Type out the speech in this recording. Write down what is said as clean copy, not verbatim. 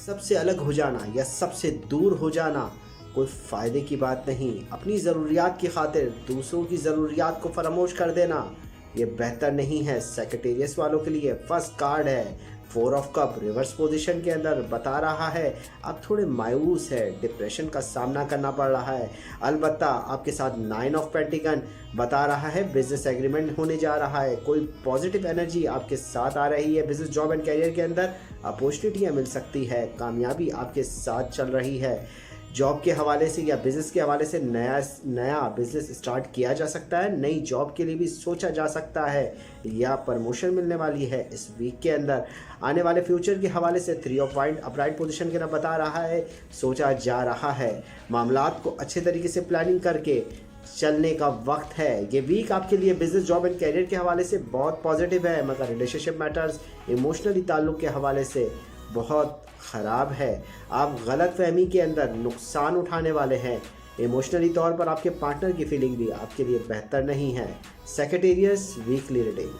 सबसे अलग हो जाना या सबसे दूर हो जाना कोई फ़ायदे की बात नहीं। अपनी ज़रूरियात की खातिर दूसरों की ज़रूरियात को फरामोश कर देना ये बेहतर नहीं है। सेक्रेटेरियस वालों के लिए फर्स्ट कार्ड है, 4 ऑफ कप रिवर्स पोजीशन के अंदर बता रहा है आप थोड़े मायूस है, डिप्रेशन का सामना करना पड़ रहा है। अलबत्ता आपके साथ 9 ऑफ पेंटिकन बता रहा है बिजनेस एग्रीमेंट होने जा रहा है। कोई पॉजिटिव एनर्जी आपके साथ आ रही है। बिजनेस, जॉब एंड करियर के अंदर अपॉर्चुनिटियाँ मिल सकती है। कामयाबी आपके साथ चल रही है। जॉब के हवाले से या बिज़नेस के हवाले से नया बिज़नेस स्टार्ट किया जा सकता है। नई जॉब के लिए भी सोचा जा सकता है या प्रमोशन मिलने वाली है इस वीक के अंदर। आने वाले फ्यूचर के हवाले से 3 ऑफ वाइंड अपराइट पोजीशन के अंदर बता रहा है सोचा जा रहा है। मामलात को अच्छे तरीके से प्लानिंग करके चलने का वक्त है। ये वीक आपके लिए बिजनेस, जॉब एंड कैरियर के हवाले से बहुत पॉजिटिव है, मगर रिलेशनशिप मैटर्स, इमोशनली ताल्लुक़ के हवाले से बहुत ख़राब है। आप गलत फहमी के अंदर नुकसान उठाने वाले हैं। इमोशनली तौर पर आपके पार्टनर की फीलिंग भी आपके लिए बेहतर नहीं है। सेक्रेटेरियस वीकली रीडिंग।